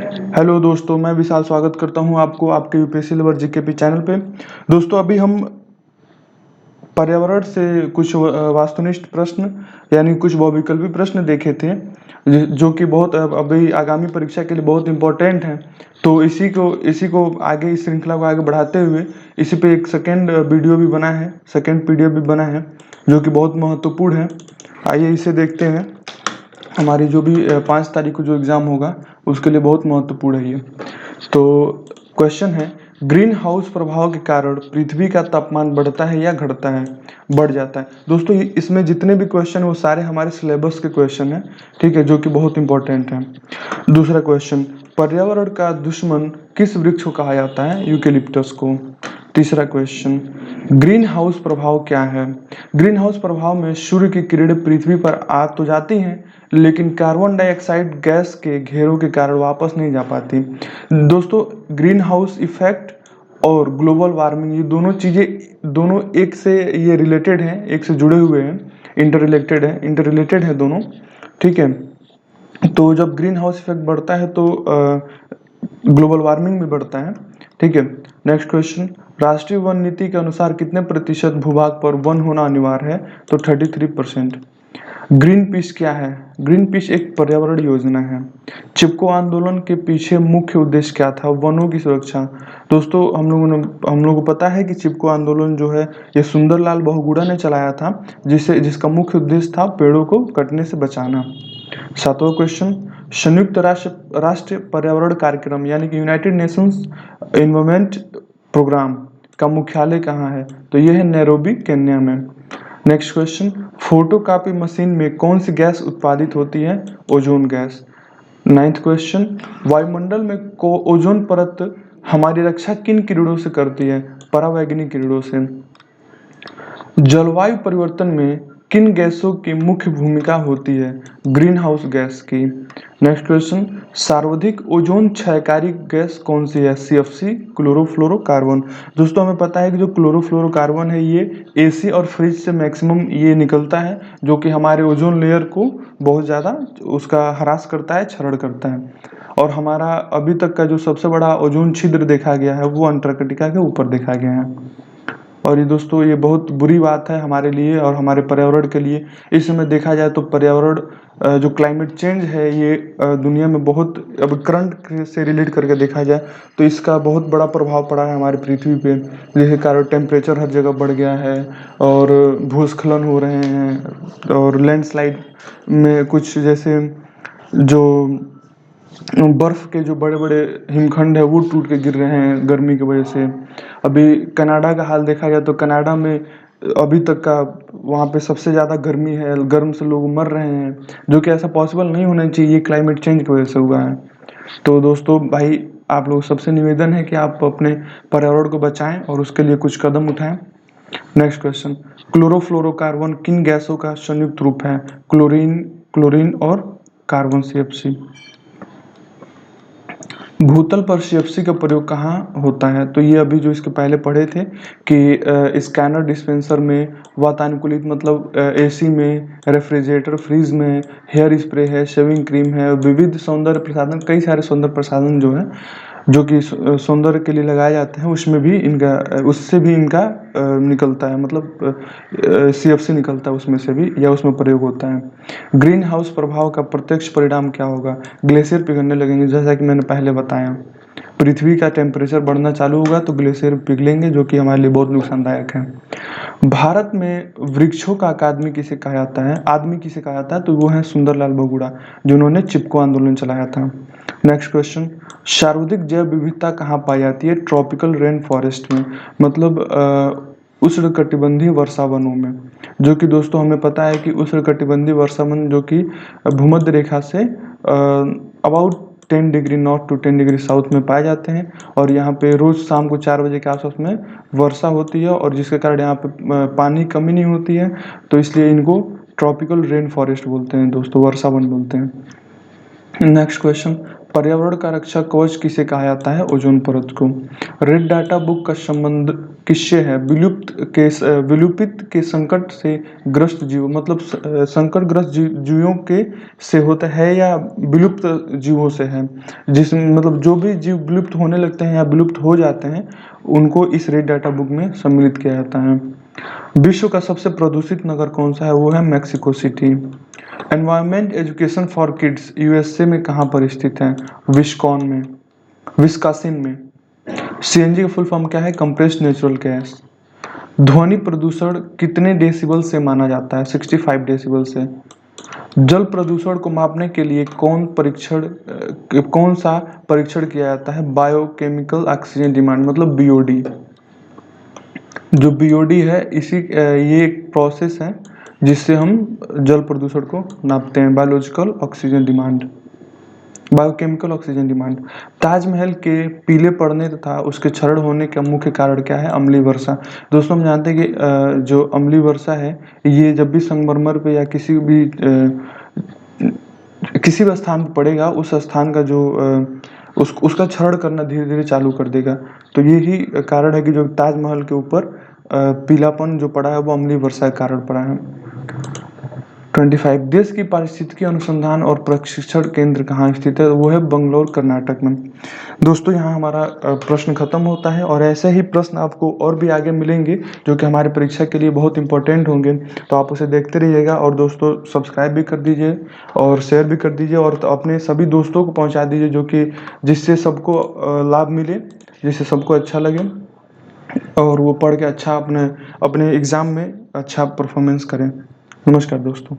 Hello दोस्तों, मैं विशाल स्वागत करता हूं आपको आपके यूपीएससी लेवल जीकेपी चैनल पे। दोस्तों, अभी हम पर्यावरण से कुछ वास्तुनिष्ठ प्रश्न यानी कुछ बहुविकल्पी प्रश्न देखे थे, जो कि बहुत अभी आगामी परीक्षा के लिए बहुत इंपॉर्टेंट हैं। तो इसी को आगे, इस श्रृंखला को आगे बढ़ाते हुए इसी पे एक सेकेंड वीडियो भी बना है, सेकेंड पीडीएफ भी बना है, जो कि बहुत महत्वपूर्ण है। आइए इसे देखते हैं। हमारी जो भी 5 तारीख को जो एग्ज़ाम होगा उसके लिए बहुत महत्वपूर्ण है ये। तो क्वेश्चन है, ग्रीन हाउस प्रभाव के कारण पृथ्वी का तापमान बढ़ता है या घटता है? बढ़ जाता है। दोस्तों, इसमें जितने भी क्वेश्चन हैं वो सारे हमारे सिलेबस के क्वेश्चन हैं, ठीक है, जो कि बहुत इंपॉर्टेंट हैं। दूसरा क्वेश्चन, पर्यावरण का दुश्मन किस वृक्ष को कहा जाता है? यूकेलिप्टस को। तीसरा क्वेश्चन, ग्रीन हाउस प्रभाव क्या है? ग्रीन हाउस प्रभाव में सूर्य की किरणें पृथ्वी पर आ तो जाती हैं, लेकिन कार्बन डाइऑक्साइड गैस के घेरों के कारण वापस नहीं जा पाती। दोस्तों, ग्रीन हाउस इफेक्ट और ग्लोबल वार्मिंग, ये दोनों चीज़ें दोनों एक से ये रिलेटेड हैं, एक से जुड़े हुए हैं, इंटर रिलेटेड है दोनों, ठीक है। तो जब ग्रीन हाउस इफेक्ट बढ़ता है तो ग्लोबल वार्मिंग भी बढ़ता है, ठीक है। नेक्स्ट क्वेश्चन, राष्ट्रीय वन नीति के अनुसार कितने प्रतिशत भूभाग पर वन होना अनिवार्य है? तो 33%। ग्रीन पीस क्या है? ग्रीन पीस एक पर्यावरण योजना है। चिपको आंदोलन के पीछे मुख्य उद्देश्य क्या था? वनों की सुरक्षा। दोस्तों, हम लोगों को पता है कि चिपको आंदोलन जो है ये सुंदरलाल बहुगुणा ने चलाया था, जिसका मुख्य उद्देश्य था पेड़ों को कटने से बचाना। 7वां क्वेश्चन, संयुक्त राष्ट्र पर्यावरण कार्यक्रम यानी कि यूनाइटेड नेशंस एनवायरमेंट प्रोग्राम का मुख्यालय कहाँ है? तो यह है नैरोबी, केन्या में। नेक्स्ट क्वेश्चन, फोटोकॉपी मशीन में कौन सी गैस उत्पादित होती है? Ozone gas. 9th क्वेश्चन, वायुमंडल में को ओजोन परत हमारी रक्षा किन किरणों से करती है? परावैंगनी किरणों से। जलवायु परिवर्तन में किन गैसों की मुख्य भूमिका होती है? ग्रीन हाउस गैस की। नेक्स्ट क्वेश्चन, सर्वाधिक ओजोन क्षयकारी गैस कौन सी है? CFC, chlorofluorocarbon. दोस्तों, हमें पता है कि जो क्लोरोफ्लोरोकार्बन है ये एसी और फ्रिज से मैक्सिमम ये निकलता है, जो कि हमारे ओजोन लेयर को बहुत ज़्यादा उसका ह्रास करता है, क्षरण करता है। और हमारा अभी तक का जो सबसे बड़ा ओजोन छिद्र देखा गया है वो अंटार्कटिका के ऊपर देखा गया है। और ये दोस्तों, ये बहुत बुरी बात है हमारे लिए और हमारे पर्यावरण के लिए। इस समय देखा जाए तो पर्यावरण जो क्लाइमेट चेंज है ये दुनिया में बहुत, अब करंट से रिलेट करके देखा जाए तो इसका बहुत बड़ा प्रभाव पड़ा है हमारी पृथ्वी पे, जिसके कारण टेम्परेचर हर जगह बढ़ गया है और भूस्खलन हो रहे हैं और लैंडस्लाइड में कुछ जैसे जो बर्फ के जो बड़े बड़े हिमखंड है वो टूट के गिर रहे हैं गर्मी की वजह से। अभी कनाडा का हाल देखा जाए तो कनाडा में अभी तक का वहाँ पे सबसे ज़्यादा गर्मी है, गर्म से लोग मर रहे हैं, जो कि ऐसा पॉसिबल नहीं होना चाहिए, क्लाइमेट चेंज की वजह से हुआ है। तो दोस्तों भाई, आप लोग सबसे निवेदन है कि आप अपने पर्यावरण को बचाएं और उसके लिए कुछ कदम उठाएं। नेक्स्ट क्वेश्चन, क्लोरोफ्लोरोकार्बन किन गैसों का संयुक्त रूप है? क्लोरीन क्लोरीन और कार्बन, सीएफसी। भूतल पर सीएफसी का प्रयोग कहाँ होता है? तो ये अभी जो इसके पहले पढ़े थे कि स्कैनर डिस्पेंसर में, वातानुकूलित मतलब एसी में, रेफ्रिजरेटर फ्रीज में, हेयर स्प्रे है, शेविंग क्रीम है, विविध सौंदर्य प्रसाधन, कई सारे सौंदर्य प्रसाधन जो है जो कि सौंदर्य के लिए लगाए जाते हैं, उसमें भी इनका उससे भी इनका निकलता है, मतलब सीएफसी निकलता है उसमें से भी, या उसमें प्रयोग होता है। ग्रीन हाउस प्रभाव का प्रत्यक्ष परिणाम क्या होगा? ग्लेशियर पिघलने लगेंगे, जैसा कि मैंने पहले बताया। पृथ्वी का टेम्परेचर बढ़ना चालू होगा तो ग्लेशियर पिघलेंगे, जो कि हमारे लिए बहुत नुकसानदायक है। भारत में वृक्षों का आदमी किसे कहा जाता है? आदमी किसे कहा जाता है? तो वो है सुंदरलाल बहुगुणा, जिन्होंने चिपको आंदोलन चलाया था। नेक्स्ट क्वेश्चन, सर्वाधिक जैव विविधता कहाँ पाई जाती है? ट्रॉपिकल रेन फॉरेस्ट में, मतलब उष्णकटिबंधीय वर्षा वनों में, जो कि दोस्तों हमें पता है कि उष्णकटिबंधीय वर्षा वन जो कि भूमध्य रेखा से about 10 degree north to 10 degree south में पाए जाते हैं। और यहाँ पे रोज शाम को 4 बजे के आसपास में वर्षा होती है, और जिसके कारण यहाँ पे पानी कमी नहीं होती है, तो इसलिए इनको ट्रॉपिकल रेन फॉरेस्ट बोलते हैं दोस्तों, वर्षा वन बोलते हैं। नेक्स्ट क्वेश्चन, पर्यावरण का रक्षा कवच किसे कहा जाता है? ओजोन परत को। रेड डाटा बुक का संबंध किससे है? विलुप्त के संकट से ग्रस्त जीव, मतलब संकट ग्रस्त जीवों के से होता है या विलुप्त जीवों से है? जिसमें मतलब जो भी जीव विलुप्त होने लगते हैं या विलुप्त हो जाते हैं उनको इस रेड डाटा बुक में सम्मिलित किया जाता है। विश्व का सबसे प्रदूषित नगर कौन सा है? वो है Mexico city. Environment education for kids USA में कहाँ पर स्थित है? विस्कॉसिन में। सीएनजी का फुल फॉर्म क्या है? Compressed natural gas. ध्वनि प्रदूषण कितने डेसिबल से माना जाता है? 65 डेसिबल से। जल प्रदूषण को मापने के लिए कौन सा परीक्षण किया जाता है? बायोकेमिकल ऑक्सीजन डिमांड, मतलब बीओडी। जो बीओडी है ये एक प्रोसेस है जिससे हम जल प्रदूषण को नापते हैं। Biochemical oxygen demand. ताजमहल के पीले पड़ने तथा उसके क्षरण होने का मुख्य कारण क्या है? अम्लीय वर्षा। दोस्तों हम जानते हैं कि जो अम्लीय वर्षा है ये जब भी संगमरमर पे या किसी भी स्थान पर पड़ेगा उस स्थान का जो उसका क्षरण करना धीरे धीरे चालू कर देगा। तो यही कारण है कि जो ताजमहल के ऊपर पीलापन जो पड़ा है वो अम्लीय वर्षा के कारण पड़ा है। 25 देश की पारिस्थितिकी अनुसंधान और प्रशिक्षण केंद्र कहाँ स्थित है? वो है बंगलोर, कर्नाटक में। दोस्तों यहाँ हमारा प्रश्न खत्म होता है और ऐसे ही प्रश्न आपको और भी आगे मिलेंगे जो कि हमारे परीक्षा के लिए बहुत इंपॉर्टेंट होंगे। तो आप उसे देखते रहिएगा और दोस्तों सब्सक्राइब भी कर दीजिए और शेयर भी कर दीजिए और अपने सभी दोस्तों को पहुँचा दीजिए जो कि जिससे सबको लाभ मिले, जिससे सबको अच्छा लगे और वो पढ़ के अच्छा अपने एग्ज़ाम में अच्छा परफॉर्मेंस करें। नमस्कार दोस्तों।